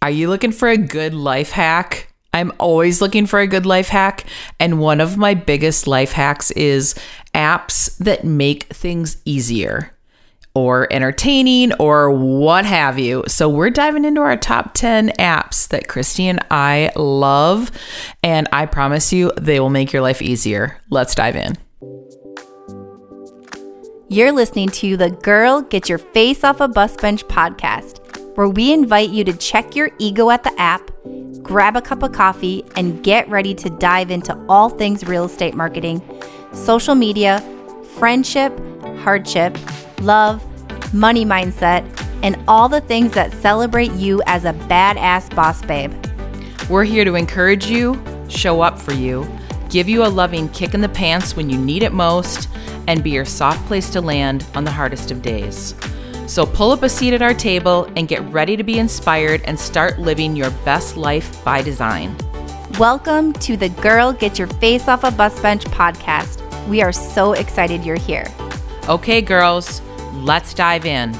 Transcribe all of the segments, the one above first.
Are you looking for a good life hack? I'm always looking for a good life hack. And one of my biggest life hacks is apps that make things easier or entertaining or what have you. So we're diving into our top 10 apps that Christy and I love. And I promise you, they will make your life easier. Let's dive in. You're listening to the Girl Get Your Face Off a Bus Bench podcast, where we invite you to check your ego at the app, grab a cup of coffee, and get ready to dive into all things real estate marketing, social media, friendship, hardship, love, money mindset, and all the things that celebrate you as a badass boss babe. We're here to encourage you, show up for you, give you a loving kick in the pants when you need it most, and be your soft place to land on the hardest of days. So pull up a seat at our table and get ready to be inspired and start living your best life by design. Welcome to the Girl Get Your Face Off a Bus Bench podcast. We are so excited you're here. Okay, girls, let's dive in.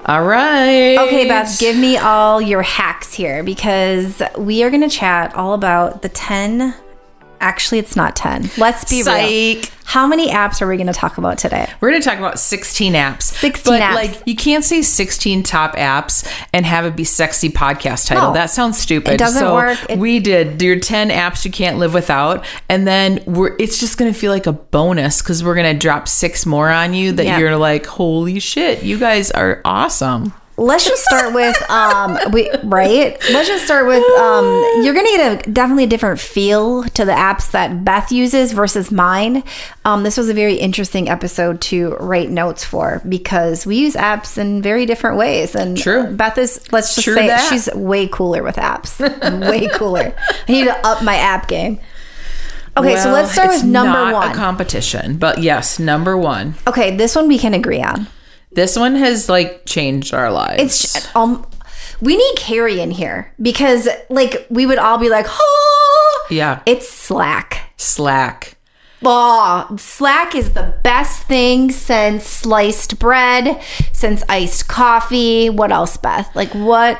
All right. Okay, Beth, give me all your hacks here because we are going to chat all about the 10. Actually, it's not 10. Let's be real. How many apps are we going to talk about today? We're going to talk about 16 apps. 16 but apps. Like, you can't say 16 top apps and have it be sexy podcast title. No, that sounds stupid. It doesn't work. We did your 10 apps you can't live without. And then it's just going to feel like a bonus because we're going to drop 6 more on you that you're like, holy shit, you guys are awesome. Let's just start with, Let's just start with, you're going to get definitely a different feel to the apps that Beth uses versus mine. This was a very interesting episode to write notes for because we use apps in very different ways. And True. Beth is, let's just say that. She's way cooler with apps. Way cooler. I need to up my app game. Okay, so let's start with number one. It's not a competition, but yes, number one. Okay, this one we can agree on. This one has changed our lives. It's we need Carrie in here because we would all be like, oh yeah, it's Slack. Oh, Slack is the best thing since sliced bread, since iced coffee. What else, Beth? What?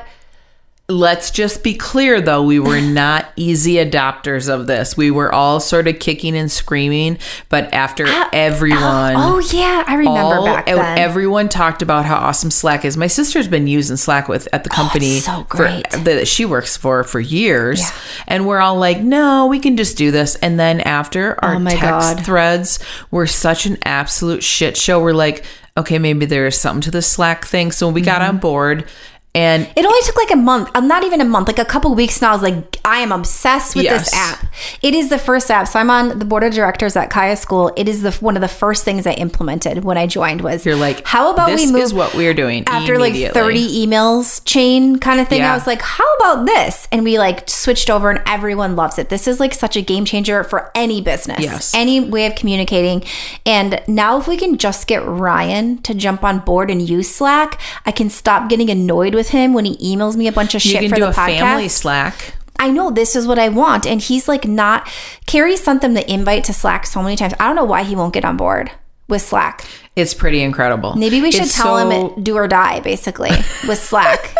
Let's just be clear, though. We were not easy adopters of this. We were all sort of kicking and screaming. But after everyone... Oh, yeah. I remember back then. Everyone talked about how awesome Slack is. My sister's been using Slack at the company so great. That she works for years. Yeah. And we're all like, no, we can just do this. And then after our text threads were such an absolute shit show, we're like, okay, maybe there's something to the Slack thing. So we got on board. And it only took a month, not even a month, a couple weeks. Now I was like, I am obsessed with this app. It is the first app. So I'm on the board of directors at Kaya School. It is one of the first things I implemented when I joined was, you're like, how about this we move is what we're doing after 30 emails chain kind of thing. Yeah. I was like, how about this? And we switched over and everyone loves it. This is such a game changer for any business, any way of communicating. And now if we can just get Ryan to jump on board and use Slack, I can stop getting annoyed with him when he emails me a bunch of shit for the podcast. You can do a family Slack. I know this is what I want. And he's not, Carrie sent them the invite to Slack so many times. I don't know why he won't get on board with Slack. It's pretty incredible. Maybe we should tell him do or die, basically, with Slack.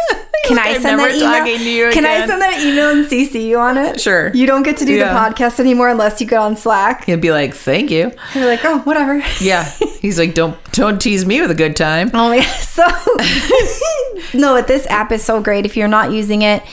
Can I send that email? Can I send that email and CC you on it? Sure. You don't get to do the podcast anymore unless you get on Slack. He'd be like, thank you. You're like, oh, whatever. Yeah. He's like, don't tease me with a good time. Oh, yeah. So, no, this app is so great. If you're not using it,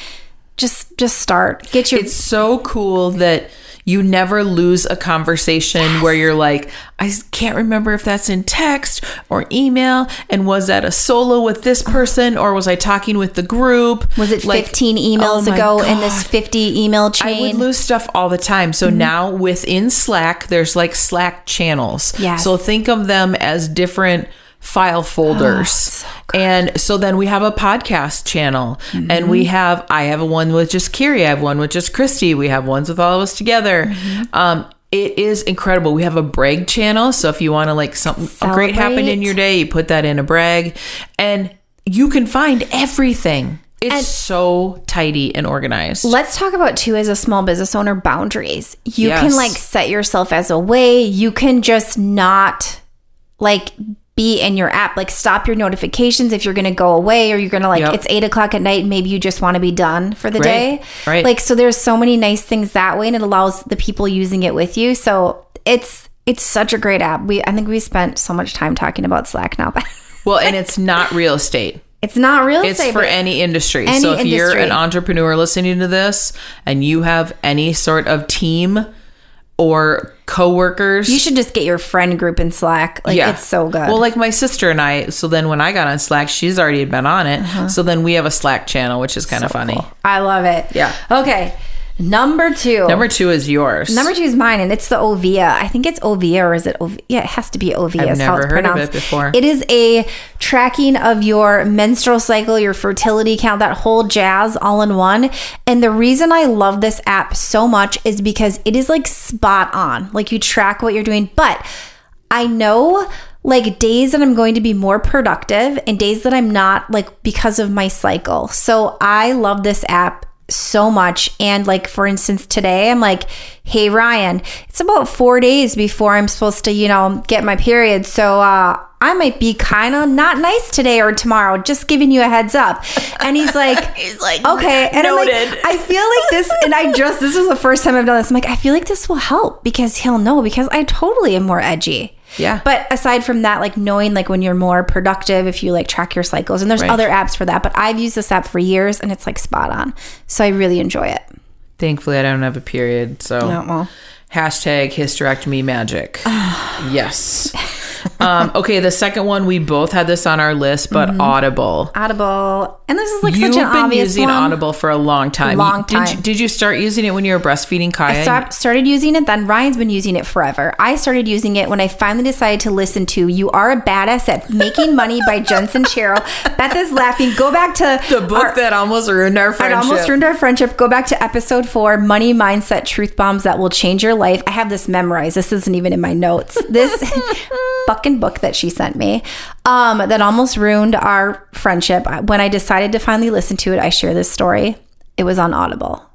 just start. It's so cool that you never lose a conversation where you're like, I can't remember if that's in text or email. And was that a solo with this person or was I talking with the group? Was it 15 emails ago in this 50 email chain? I would lose stuff all the time. So now within Slack, there's Slack channels. Yes. So think of them as different file folders. So and so then we have a podcast channel and I have one with just Carrie. I have one with just Christy. We have ones with all of us together. It is incredible. We have a brag channel. So if you want to something great happened in your day, you put that in a brag and you can find everything. It's so tidy and organized. Let's talk about too, as a small business owner, boundaries. You can set yourself as a way. You can just not like be in your app, like stop your notifications if you're going to go away, or you're going to like, it's 8:00 at night. Maybe you just want to be done for the day. Right. Like, so there's so many nice things that way, and it allows the people using it with you. So it's such a great app. I think we spent so much time talking about Slack now. Well, and it's not real estate. It's not real estate. It's for any industry. So if you're an entrepreneur listening to this and you have any sort of team or coworkers, you should just get your friend group in Slack. Like, it's so good. Well, like my sister and I, so then when I got on Slack, she's already been on it. So then we have a Slack channel, which is kind of funny. Cool. I love it. Yeah. Okay. Number two is yours. Number 2 is mine, and it's the Ovia. I think it's Ovia, or is it Ovia? Yeah, it has to be Ovia. I've never heard of it before. It is a tracking of your menstrual cycle, your fertility count, that whole jazz all in one. And the reason I love this app so much is because it is like spot on. Like, you track what you're doing, but I know like days that I'm going to be more productive and days that I'm not, like because of my cycle. So I love this app so much. And like, for instance, today I'm like, hey Ryan, it's about 4 days before I'm supposed to, get my period. So I might be kind of not nice today or tomorrow, just giving you a heads up. And he's like, okay. And noted. I'm like, I feel like this, and this was the first time I've done this. I'm like, I feel like this will help because he'll know, because I totally am more edgy. Yeah. But aside from that, like knowing like when you're more productive, if you like track your cycles, and there's other apps for that, but I've used this app for years and it's like spot on. So I really enjoy it. Thankfully, I don't have a period. So hashtag hysterectomy magic. Yes. Okay, the second one, we both had this on our list, but Audible. And this is like such an obvious one. You've been using Audible for a long time. Did you start using it when you were breastfeeding Kaya? I started using it then. Ryan's been using it forever. I started using it when I finally decided to listen to You Are a Badass at Making Money by Jensen Cheryl. Beth is laughing. Go back to the book that almost ruined our friendship. Go back to episode 4, Money Mindset Truth Bombs That Will Change Your Life. I have this memorized. This isn't even in my notes. This fucking book that she sent me that almost ruined our friendship. When I decided to finally listen to it, I share this story. It was on Audible.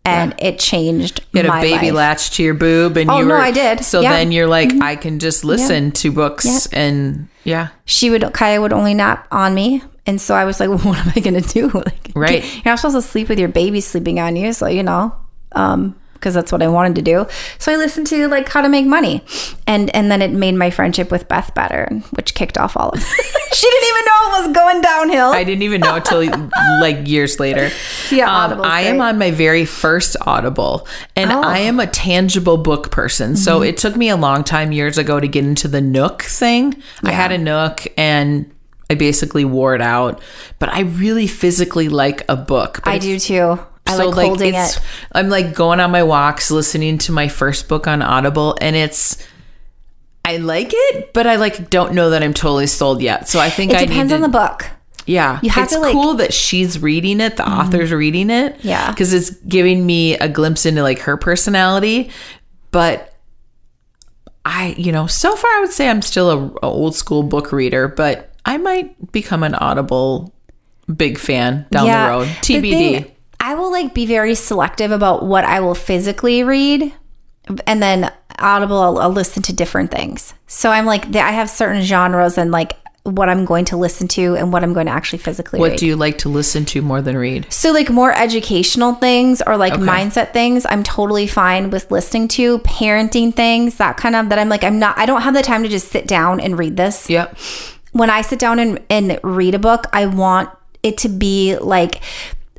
And it changed my life. You had a baby latched to your boob. And I did. So then you're like, I can just listen to books and Kaya would only nap on me. And so I was like, well, what am I going to do? Like, right. You're not supposed to sleep with your baby sleeping on you. So, because that's what I wanted to do. So I listened to like How to Make Money. And then it made my friendship with Beth better, which kicked off all of it. She didn't even know it was going downhill. I didn't even know until like years later. Yeah, Audible's I am on my very first Audible, and I am a tangible book person. So it took me a long time years ago to get into the Nook thing. Yeah. I had a Nook and I basically wore it out, but I really physically like a book. I do too. I like holding it. I'm like going on my walks, listening to my first book on Audible, and I like it, but I like don't know that I'm totally sold yet. So I think it depends on the book. Yeah. It's cool that she's reading it, the author's reading it. Yeah. Because it's giving me a glimpse into like her personality. But so far I would say I'm still a old school book reader, but I might become an Audible big fan down the road. TBD. I will like be very selective about what I will physically read, and then Audible I'll listen to different things. So I'm like, I have certain genres and like what I'm going to listen to and what I'm going to actually physically read. What do you like to listen to more than read? So like more educational things or like mindset things, I'm totally fine with listening to. Parenting things, that I'm like, I don't have the time to just sit down and read this. Yep. When I sit down and read a book, I want it to be like,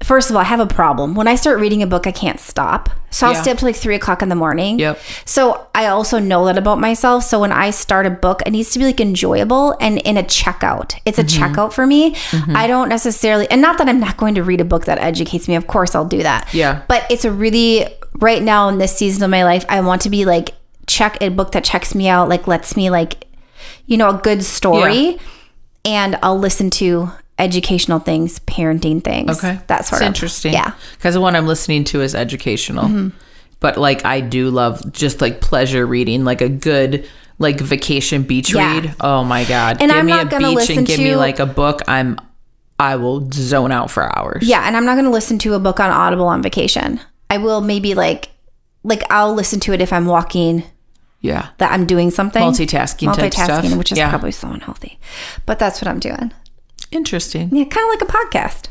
first of all, I have a problem. When I start reading a book, I can't stop. So I'll stay up to like 3:00 in the morning. Yep. So I also know that about myself. So when I start a book, it needs to be like enjoyable and in a checkout. It's a checkout for me. I don't necessarily, and not that I'm not going to read a book that educates me. Of course I'll do that. Yeah. But it's a really, right now in this season of my life, I want to be like, a book that checks me out, like lets me like, a good story. Yeah. And I'll listen to educational things, parenting things. Okay. That sort of. It's interesting. Yeah. Because the one I'm listening to is educational. But like I do love just like pleasure reading, like a good like vacation beach read. Oh my God. And give I'm me not a gonna beach and give me like a book. I will zone out for hours. Yeah. And I'm not going to listen to a book on Audible on vacation. I will maybe like I'll listen to it if I'm walking Yeah. that I'm doing something. Multitasking type stuff. Which is Yeah. probably so unhealthy. But that's what I'm doing. Interesting. Yeah, kind of like a podcast.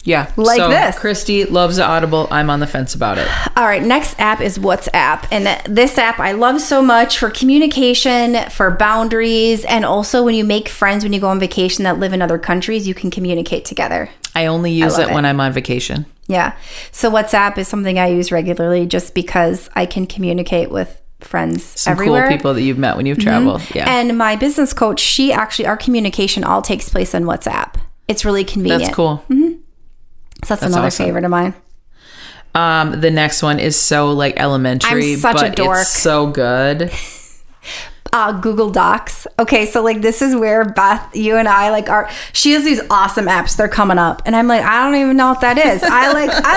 Yeah. Like so this. Christy loves Audible. I'm on the fence about it. All right, next app is WhatsApp. And this app I love so much for communication, for boundaries, and also when you make friends when you go on vacation that live in other countries, you can communicate together. I only use love it when I'm on vacation. Yeah. So WhatsApp is something I use regularly just because I can communicate with friends Some everywhere. cool people that you've met when you've traveled. Yeah. And my business coach, our communication all takes place on WhatsApp. It's really convenient. That's cool. So that's another awesome. favorite of mine. The next one is so like elementary, I'm such but a dork. it's so good. Google Docs. Okay, so like this is where Beth, you and I like are. She has these awesome apps. They're coming up, and I'm like, I don't even know what that is. I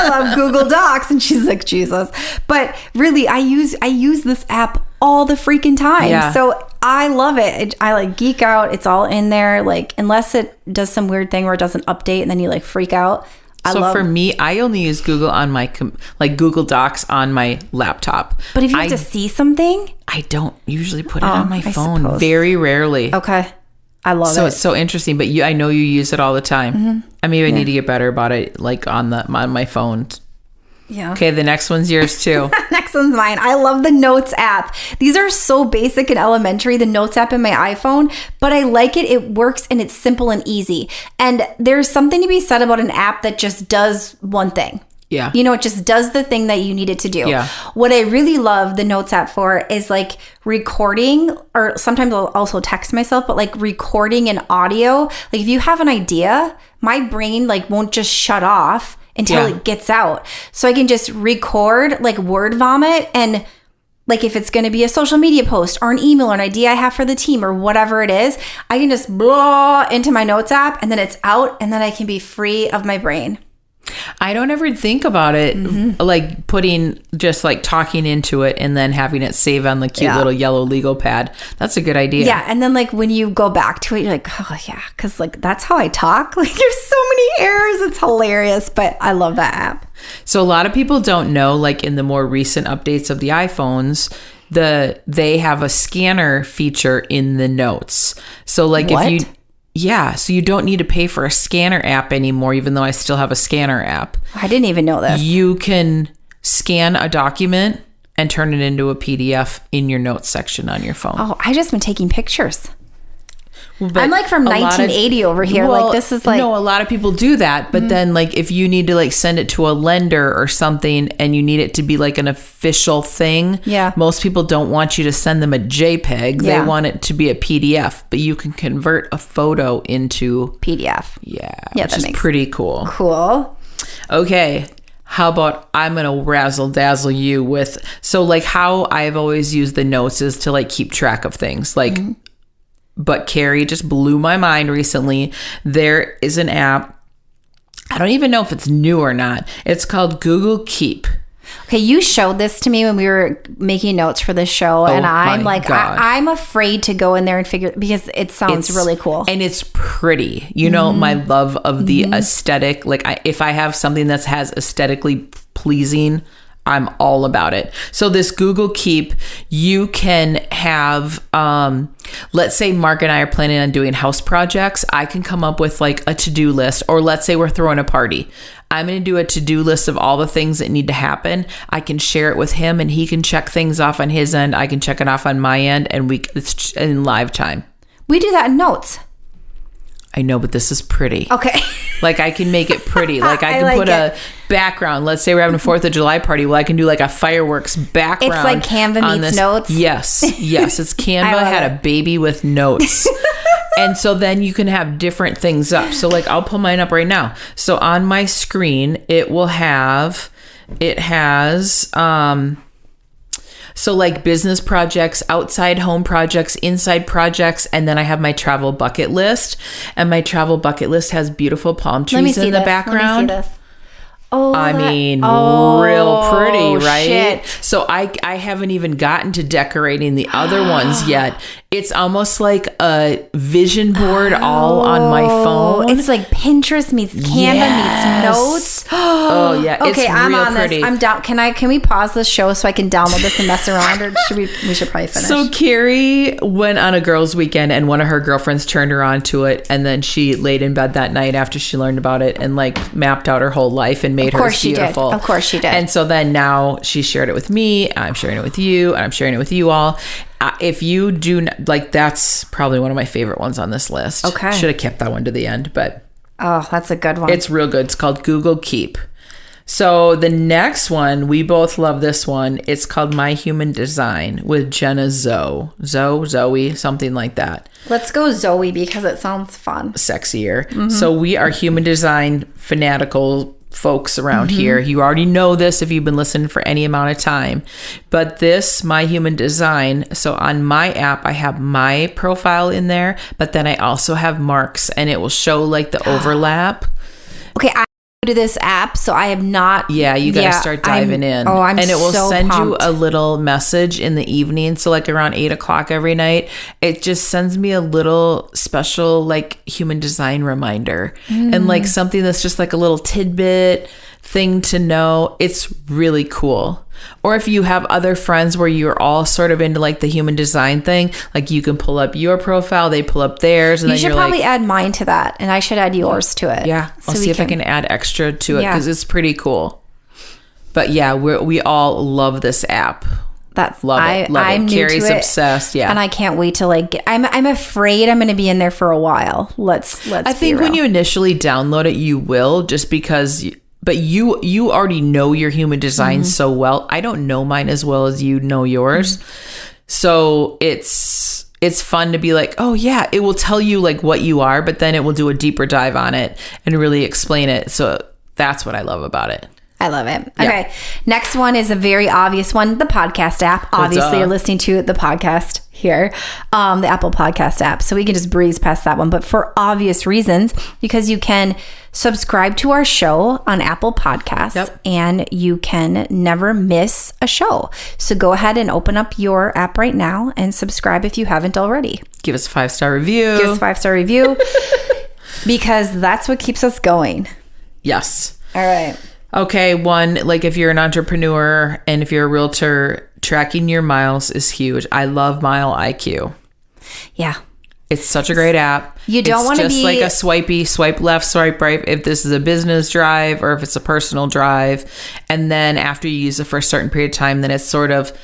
love Google Docs, and she's like, Jesus. But really, I use this app all the freaking time. Yeah. So I love it. I like geek out. It's all in there. Like unless it does some weird thing where it doesn't update, and then you like freak out. For me, I only use Google on my Google Docs on my laptop. But if you have to see something, I don't usually put it on my phone. suppose. Very rarely. okay, I love it. So it's so interesting. But I know you use it all the time. I mean, I need to get better about it, like on my phone. Yeah. Okay, the next one's yours too. Next one's mine. I love the Notes app. These are so basic and elementary, the Notes app in my iPhone, but I like it. It works and it's simple and easy. And there's something to be said about an app that just does one thing. Yeah. You know, it just does the thing that you need it to do. Yeah. What I really love the Notes app for is like recording, or sometimes I'll also text myself, but like recording an audio. Like if you have an idea, my brain like won't just shut off until it gets out. So I can just record like word vomit, and like if it's going to be a social media post or an email or an idea I have for the team or whatever it is, I can just blow into my Notes app and then it's out, and then I can be free of my brain. I don't ever think about it like putting just like talking into it and then having it save on the cute little yellow legal pad. That's a good idea. Yeah. And then like when you go back to it, you're like, oh yeah, because like that's how I talk. Like there's so many errors. It's hilarious, but I love that app. So a lot of people don't know, like in the more recent updates of the iPhones, they have a scanner feature in the Notes. So like What? if you so you don't need to pay for a scanner app anymore, even though I still have a scanner app. I didn't even know this. You can scan a document and turn it into a PDF in your Notes section on your phone. Oh, I just been taking pictures. But I'm like from a lot of- 1980 over here. Well, like this is like, no, a lot of people do that, but then like if you need to like send it to a lender or something and you need it to be like an official thing, most people don't want you to send them a JPEG. They want it to be a PDF, but you can convert a photo into PDF. which is pretty cool. Cool. Okay. How about I'm going to razzle dazzle you with, so like how I've always used the Notes is to like keep track of things. Like, but Carrie just blew my mind recently. There is an app. I don't even know if it's new or not. It's called Google Keep. Okay, you showed this to me when we were making notes for this show, and I'm my like, God. I'm afraid to go in there and figure, because it sounds really cool. And it's pretty. You know, my love of the aesthetic. Like if I have something that has aesthetically pleasing, I'm all about it. So this Google Keep, you can have, let's say Mark and I are planning on doing house projects. I can come up with like a to-do list, or let's say we're throwing a party. I'm going to do a to-do list of all the things that need to happen. I can share it with him and he can check things off on his end. I can check it off on my end, and it's in live time. We do that in Notes. I know, but this is pretty. Okay. Like I can make it pretty. Like I can like put a background. Let's say we're having a 4th of July party. Well, I can do like a fireworks background. It's like Canva on meets Notes. Yes. It's Canva had a baby with Notes. And so then you can have different things up. So like I'll pull mine up right now. So on my screen, it has so like business projects, outside home projects, inside projects, and then I have my travel bucket list. And my travel bucket list has beautiful palm trees in the background. Let me see this. Oh, I mean, real pretty, right? Shit. So I haven't even gotten to decorating the other ones yet. It's almost like a vision board all on my phone. It's like Pinterest meets Canva meets Notes. Oh yeah. Okay, it's I'm real on pretty. this. I'm down. Can we pause this show so I can download this and mess around, or we should probably finish? So Carrie went on a girls' weekend, and one of her girlfriends turned her on to it, and then she laid in bed that night after she learned about it and like mapped out her whole life and made hers beautiful. Of course she did. And so then now she shared it with me. I'm sharing it with you, and I'm sharing it with you all. If you do like, that's probably one of my favorite ones on this list. Okay, should have kept that one to the end, but oh, that's a good one. It's real good. It's called Google Keep. So the next one, we both love this one. It's called My Human Design with Jenna Zoe, something like that. Let's go Zoe because it sounds fun. Sexier. Mm-hmm. So we are human design fanatical folks around here. You already know this if you've been listening for any amount of time. But this, My Human Design, so on my app, I have my profile in there, but then I also have Mark's, and it will show like the overlap. Okay, I'm new to this app, so I have not. Yeah, you got to start diving in. Oh, I'm and it will so send pumped. you a little message in the evening. So like around 8:00 every night, it just sends me a little special like human design reminder and like something that's just like a little tidbit thing to know. It's really cool. Or if you have other friends where you're all sort of into like the human design thing, like you can pull up your profile, they pull up theirs, and You then should you're probably like, add mine to that, and I should add yours to it. yeah, I'll see if I can add extra to it Yeah. because it's pretty cool. But yeah, we all love this app. That's Love it. I'm new Carrie's to it, obsessed. Yeah, and I can't wait to like. I'm afraid I'm going to be in there for a while. Let's. I think when you initially download it, you will, just because. But you already know your human design so well. I don't know mine as well as you know yours. So it's fun to be like, oh yeah, it will tell you like what you are, but then it will do a deeper dive on it and really explain it. So that's what I love about it. I love it. Okay. Next one is a very obvious one. The podcast app. Obviously, you're listening to the podcast here, the Apple Podcast app. So we can just breeze past that one. But for obvious reasons, because you can subscribe to our show on Apple Podcasts and you can never miss a show. So go ahead and open up your app right now and subscribe if you haven't already. Give us a 5-star review. Give us a 5-star review because that's what keeps us going. Yes. All right. Okay, one, like if you're an entrepreneur and if you're a realtor, tracking your miles is huge. I love Mile IQ. Yeah. It's such a great app. You don't want to be just like a swipe left, swipe right. If this is a business drive or if it's a personal drive. And then after you use it for a certain period of time, then it sort of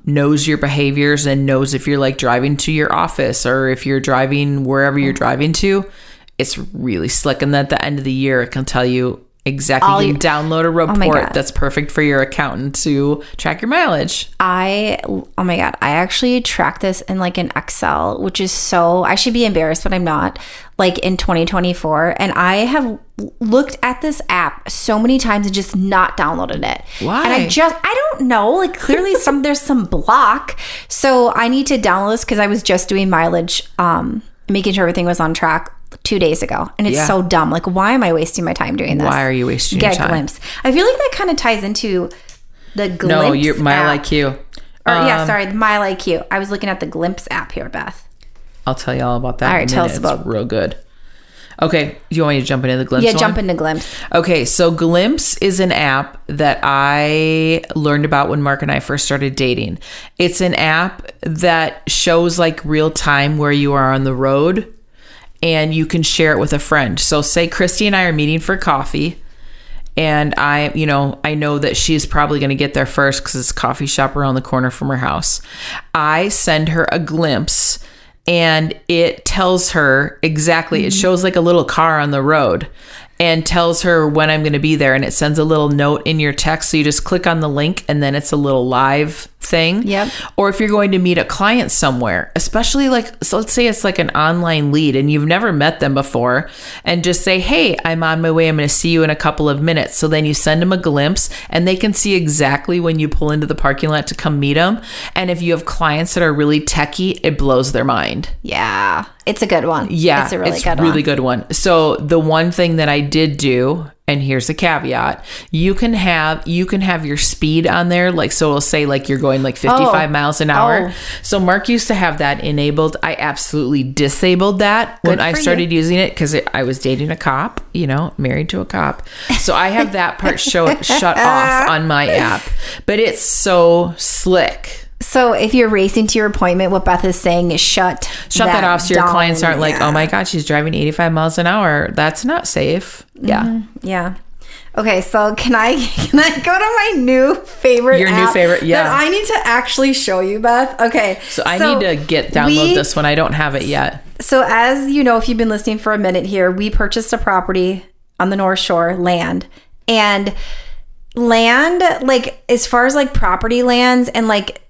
knows your behaviors and knows if you're like driving to your office or if you're driving wherever you're driving to. It's really slick. And at the end of the year, it can tell you exactly. You can download a report that's perfect for your accountant to track your mileage. Oh my God. I actually track this in like an Excel, which is I should be embarrassed, but I'm not, like in 2024. And I have looked at this app so many times and just not downloaded it. Why? And I don't know, like clearly there's some block. So I need to download this because I was just doing mileage, making sure everything was on track 2 days ago, and it's so dumb. Like, why am I wasting my time doing this? Why are you wasting your time? Get a glimpse. I feel like that kind of ties into the Glimpse. No, you're Mile app. IQ. The Mile IQ. I was looking at the Glimpse app here, Beth. I'll tell you all about that. All right, tell us about. It's real good. Okay, do you want me to jump into the Glimpse? Yeah, jump into Glimpse. Okay, so Glimpse is an app that I learned about when Mark and I first started dating. It's an app that shows like real time where you are on the road, and you can share it with a friend. So say Christy and I are meeting for coffee, and I know that she's probably going to get there first because it's a coffee shop around the corner from her house. I send her a Glimpse, and it tells her exactly, it shows like a little car on the road and tells her when I'm going to be there. And it sends a little note in your text. So you just click on the link and then it's a little live thing. Yep. Or if you're going to meet a client somewhere, especially like, so let's say it's like an online lead and you've never met them before, and just say, hey, I'm on my way. I'm going to see you in a couple of minutes. So then you send them a Glimpse and they can see exactly when you pull into the parking lot to come meet them. And if you have clients that are really techie, it blows their mind. Yeah. It's a good one. Yeah. It's a really good one. Good one. So the one thing that I did do And here's the caveat. You can have your speed on there. Like, so it'll say like you're going like 55 miles an hour. So Mark used to have that enabled. I absolutely disabled that when I started using it because I was dating a cop, married to a cop. So I have that part shut off on my app, but it's so slick. So if you're racing to your appointment, what Beth is saying is shut that off so your clients aren't like, oh my God, she's driving 85 miles an hour. That's not safe. Yeah. Yeah. Okay, so can I go to my new favorite Your app new favorite, yeah. that I need to actually show you, Beth? Okay. So I need to download this one. I don't have it yet. So as you know, if you've been listening for a minute here, we purchased a property on the North Shore, land. And land, like as far as like property lands and like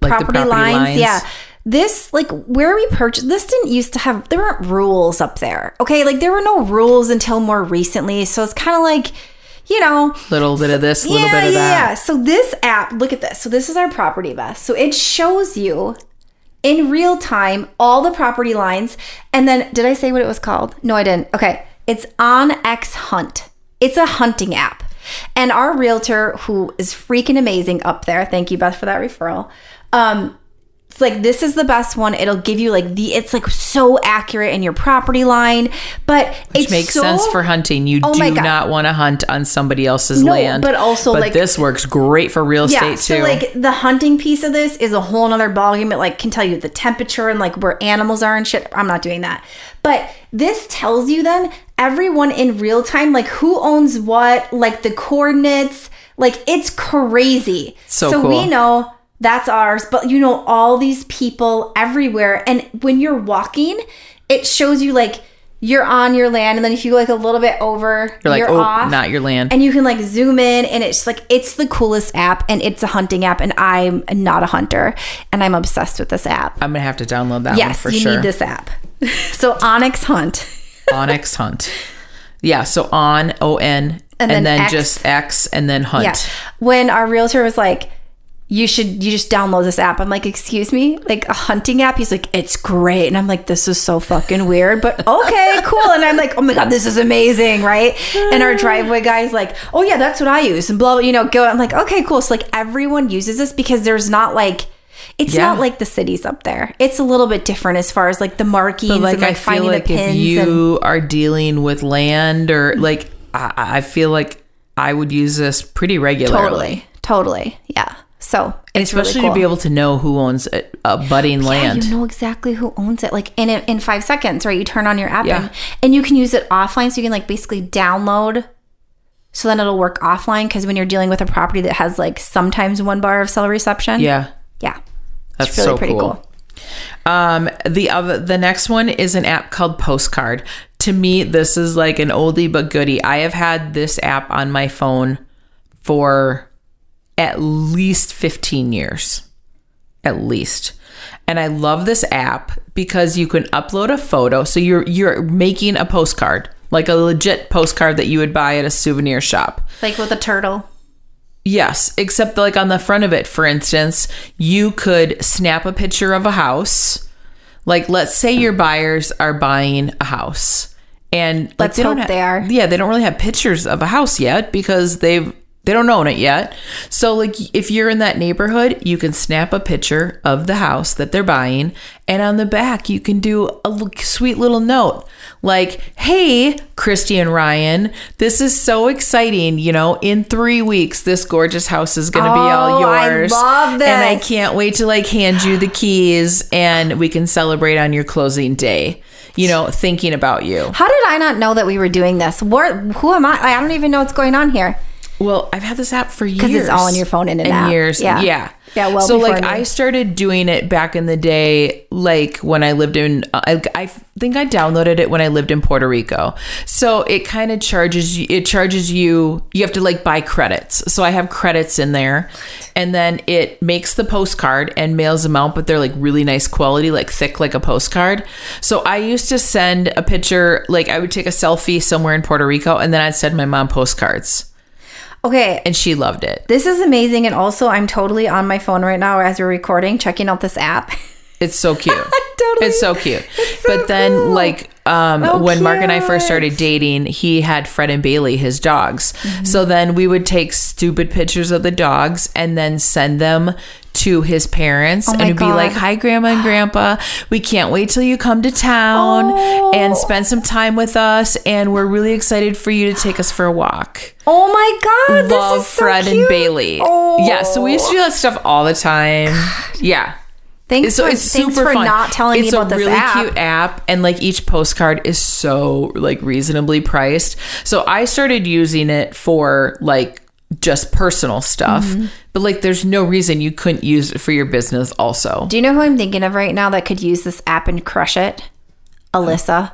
property lines. Yeah. This, like where we purchased, this didn't used to have, there weren't rules up there. Okay. Like there were no rules until more recently. So it's kind of like, little bit of this, little bit of that. Yeah. So this app, look at this. So this is our property bus. So it shows you in real time all the property lines. And then, did I say what it was called? No, I didn't. Okay. It's OnX Hunt. It's a hunting app. And our realtor, who is freaking amazing up there, thank you, Beth, for that referral. It's like, this is the best one. It'll give you it's like so accurate in your property line, but Which makes sense for hunting. You do not want to hunt on somebody else's land. But also but this works great for real estate too. So like the hunting piece of this is a whole nother ballgame. It like can tell you the temperature and like where animals are and shit. I'm not doing that. But this tells you then everyone in real time, like who owns what, like the coordinates, like it's crazy. So cool. We know that's ours, but all these people everywhere. And when you're walking, it shows you like you're on your land. And then if you go like a little bit over, you're like, off, not your land. And you can like zoom in, and it's like, it's the coolest app, and it's a hunting app. And I'm not a hunter, and I'm obsessed with this app. I'm going to have to download that one for sure. Yes, you need this app. So OnX Hunt. OnX Hunt. Yeah. So ON, and then X. just X, and then Hunt. Yeah. When our realtor was like, you just download this app. I'm like, excuse me? Like a hunting app? He's like, it's great. And I'm like, this is so fucking weird, but okay, cool. And I'm like, oh my God, this is amazing, right? And our driveway guy's like, oh yeah, that's what I use. And blah, blah, go. I'm like, okay, cool. So like everyone uses this because there's not like, it's not like the cities up there. It's a little bit different as far as like the markings and like finding the pins. If you are dealing with land or like, I feel like I would use this pretty regularly. Totally. Yeah. So and especially really cool to be able to know who owns a budding land. You know exactly who owns it. Like in 5 seconds, right? You turn on your app and you can use it offline. So you can like basically download. So then it'll work offline because when you're dealing with a property that has like sometimes 1 bar of cell reception. Yeah. Yeah. That's really so pretty cool. The next one is an app called Postcard. To me, this is like an oldie but goodie. I have had this app on my phone for at least 15 years, at least. And I love this app because you can upload a photo. So you're making a postcard, like a legit postcard that you would buy at a souvenir shop. Like with a turtle. Yes, except like on the front of it, for instance, you could snap a picture of a house. Like let's say your buyers are buying a house. And let's hope they are. Yeah, they don't really have pictures of a house yet because they don't own it yet. So like if you're in that neighborhood, you can snap a picture of the house that they're buying. And on the back, you can do a sweet little note like, hey, Christy and Ryan, this is so exciting. In 3 weeks, this gorgeous house is going to be all yours. I love this. And I can't wait to like hand you the keys and we can celebrate on your closing day. Thinking about you. How did I not know that we were doing this? Who am I? I don't even know what's going on here. Well, I've had this app for years. Because it's all on your phone in an app. Years. Yeah. Well, so like I started doing it back in the day, like when I lived in, I think I downloaded it when I lived in Puerto Rico. So it kind of charges you, you have to like buy credits. So I have credits in there and then it makes the postcard and mails them out, but they're like really nice quality, like thick, like a postcard. So I used to send a picture, like I would take a selfie somewhere in Puerto Rico and then I'd send my mom postcards. Okay. And she loved it. This is amazing. And also, I'm totally on my phone right now as we're recording, checking out this app. It's so cute. Totally. It's so cute. It's so but then cool. like Oh, when Mark and I first cute. started dating, he had Fred and Bailey, his dogs. So then we would take stupid pictures of the dogs and then send them to his parents and my it'd be like, God. hi grandma and grandpa, we can't wait till you come to town and spend some time with us, and we're really excited for you to take us for a walk. Oh my God. Love this is so Fred and cute. Bailey. Oh. Yeah, so we used to do that stuff all the time. Yeah. Thanks So for, it's thanks super for fun. not telling me it's about a this really app. cute app, and like each postcard is so like reasonably priced. So I started using it for like just personal stuff, but like there's no reason you couldn't use it for your business also. Do you know who I'm thinking of right now that could use this app and crush it? Alyssa.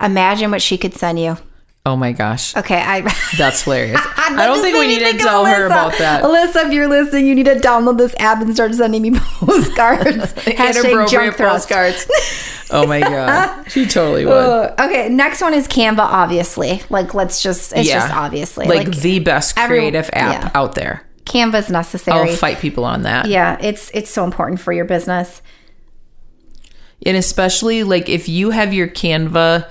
Imagine what she could send you. Oh my gosh, Okay, that's hilarious. That I don't just think we made me need to think of tell her Alyssa. about that. Alyssa, if you're listening, you need to download this app and start sending me postcards. Hashtag Inappropriate junk thrust. postcards. Oh my god, she totally would. Okay, next one is Canva, obviously. Like, it's just obviously. like the best creative app yeah. out there. Canva's necessary. I'll fight people on that. Yeah, it's so important for your business. And especially like if you have your Canva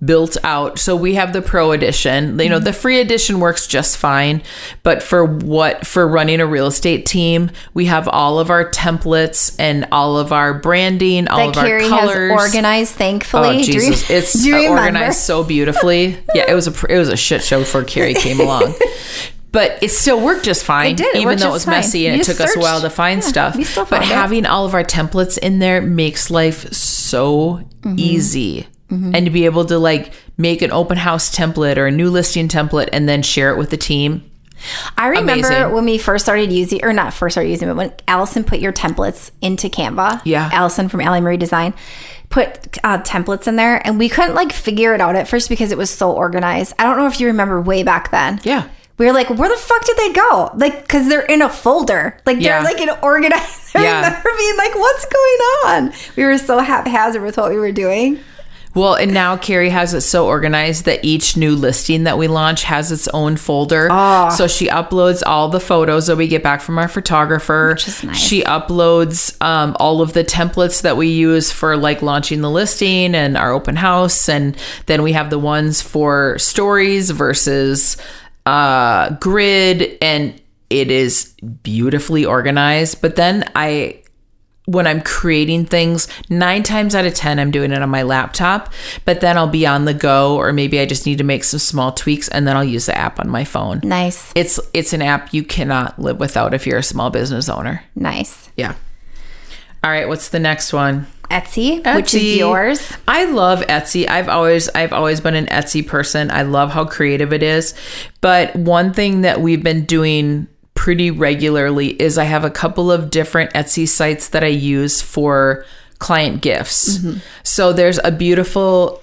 built out. So we have the pro edition, you know, the free edition works just fine. But for running a real estate team, we have all of our templates and all of our branding, all of Carrie our colors. has organized, thankfully. Oh Jesus, it's do you remember? organized so beautifully. Yeah, it was a shit show before Carrie came along. But it still worked just fine, It did. It even worked though it just was messy fine. and You it took us a while to find stuff. we still But found it. having all of our templates in there makes life so easy. And to be able to like make an open house template or a new listing template and then share it with the team. I remember Amazing. when we first started using, or not first started using, but when Allison put your templates into Canva. Yeah. Allison from Allie Marie Design put templates in there, and we couldn't like figure it out at first because it was so organized. I don't know if you remember way back then. Yeah. We were like, where the fuck did they go? Like, because they're in a folder. Like, Yeah. they're like in organized. I Yeah. remember being like, what's going on? We were so haphazard with what we were doing. Well, and now Carrie has it so organized that each new listing that we launch has its own folder. So she uploads all the photos that we get back from our photographer. Which is nice. She uploads all of the templates that we use for like launching the listing and our open house. And then we have the ones for stories versus grid. And it is beautifully organized. But then when I'm creating things, 9 times out of 10, I'm doing it on my laptop, but then I'll be on the go, or maybe I just need to make some small tweaks and then I'll use the app on my phone. Nice. It's an app you cannot live without if you're a small business owner. Nice. Yeah. All right. What's the next one? Etsy, which is Etsy. yours. I love Etsy. I've always been an Etsy person. I love how creative it is. But one thing that we've been doing pretty regularly is I have a couple of different Etsy sites that I use for client gifts. So there's a beautiful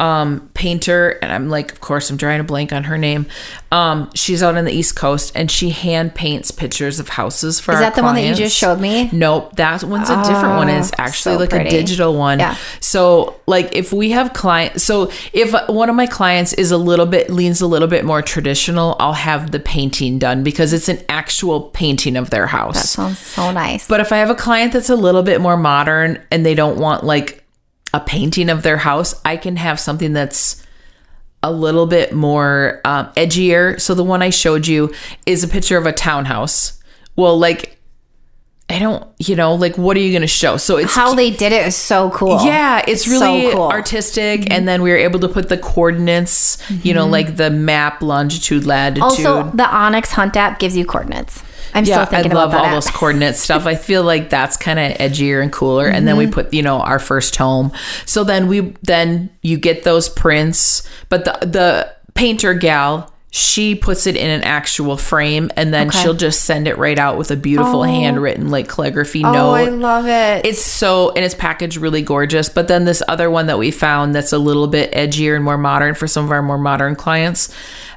painter, and I'm like, of course, I'm trying to blank on her name. She's out on the East Coast, and she hand paints pictures of houses for our Is that the one that you clients. just showed me? Nope, that one's a different one. It's actually so like pretty. a digital one. Yeah. So like if we have clients, so if one of my clients leans a little bit more traditional, I'll have the painting done because it's an actual painting of their house. That sounds so nice. But if I have a client that's a little bit more modern and they don't want like a painting of their house, I can have something that's a little bit more edgier. So the one I showed you is a picture of a townhouse. Well, like, I don't, like, what are you going to show? So it's how they did it is so cool. Yeah, it's really so cool. artistic. And then we were able to put the coordinates, like the map, longitude, latitude. Also, the Onyx Hunt app gives you coordinates. I'm still I thinking love about that all app. those coordinate stuff. I feel like that's kind of edgier and cooler. And then we put, our first home. So then you get those prints, but the painter gal, she puts it in an actual frame, and then she'll just send it right out with a beautiful handwritten like calligraphy note. Oh, I love it. And it's packaged really gorgeous. But then this other one that we found that's a little bit edgier and more modern for some of our more modern clients,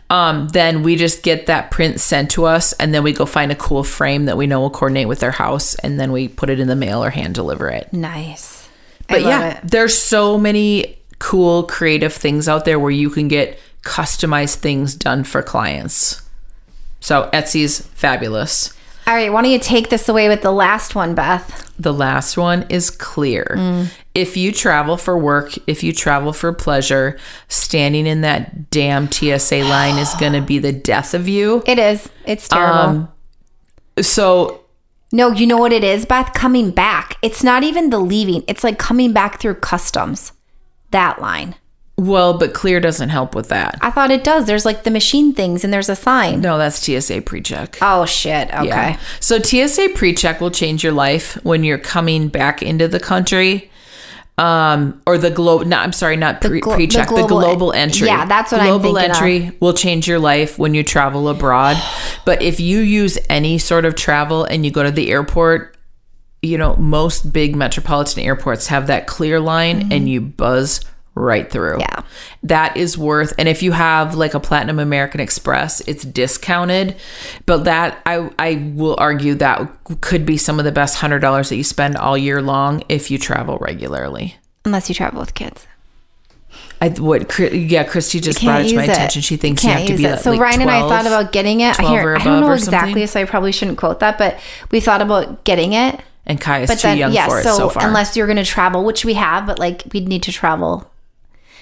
then we just get that print sent to us, and then we go find a cool frame that we know will coordinate with their house, and then we put it in the mail or hand deliver it. Nice. But I love it. there's so many cool creative things out there where you can get customized things done for clients. So Etsy's fabulous. All right, why don't you take this away with the last one, Beth? The last one is Clear. if you travel for work, if you travel for pleasure, standing in that damn TSA line is going to be the death of you. It is. It's terrible. No, you know what it is, Beth? Coming back. It's not even the leaving. It's like coming back through customs. That line. Well, but Clear doesn't help with that. I thought it does. There's like the machine things and there's a sign. No, that's TSA PreCheck. Oh, shit. Okay. Yeah. So TSA PreCheck will change your life when you're coming back into the country. Or the global, not PreCheck, the global entry. Yeah, that's what I'm thinking Global entry will change your life when you travel abroad. But if you use any sort of travel and you go to the airport, you know, most big metropolitan airports have that Clear line and you buzz right through. Yeah. That is worth, and if you have like a Platinum American Express, it's discounted, but that I will argue that could be some of the best $100 that you spend all year long if you travel regularly. Unless you travel with kids. Christy just brought it to my attention. She thinks you have to be so like Ryan 12, and I thought about getting it. Here, I don't know exactly, so I probably shouldn't quote that, but we thought about getting it. And Kai is too young for it so far. Unless you're going to travel, which we have, but like we'd need to travel.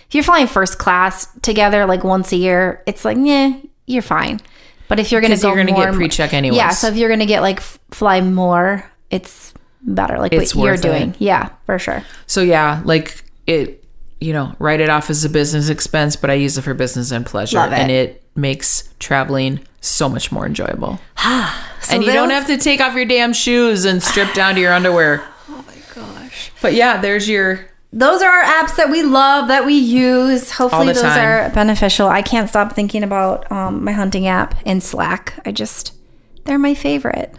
If you're flying first class together like once a year, it's like, you're fine. But if you're going to go you're going to get PreCheck anyways. Yeah, so if you're going to get like fly more, it's better. Like it's what you're doing. Yeah, for sure. So yeah, like it, you know, write it off as a business expense, but I use it for business and pleasure. Love it. And it makes traveling so much more enjoyable. And you don't have to take off your damn shoes and strip down to your underwear. Oh my gosh. But yeah, those are our apps that we love, that we use. Hopefully those are beneficial. I can't stop thinking about my hunting app and Slack. They're my favorite.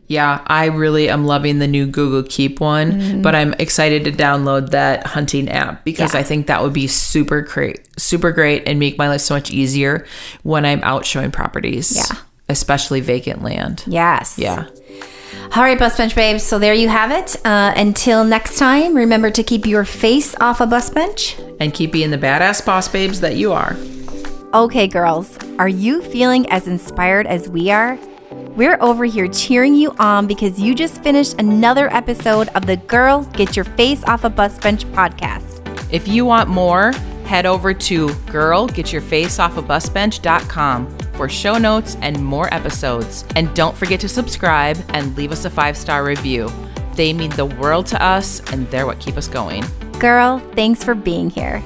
Yeah, I really am loving the new Google Keep one, but I'm excited to download that hunting app because I think that would be super great and make my life so much easier when I'm out showing properties. Yeah. Especially vacant land. Yes. Yeah. All right, Bus Bench babes. So there you have it. Until next time, remember to keep your face off a bus bench. And keep being the badass boss babes that you are. Okay, girls. Are you feeling as inspired as we are? We're over here cheering you on because you just finished another episode of the Girl Get Your Face Off a Bus Bench podcast. If you want more, head over to girlgetyourfaceoffabusbench.com for show notes and more episodes. And don't forget to subscribe and leave us a 5-star review. They mean the world to us, and they're what keep us going. Girl, thanks for being here.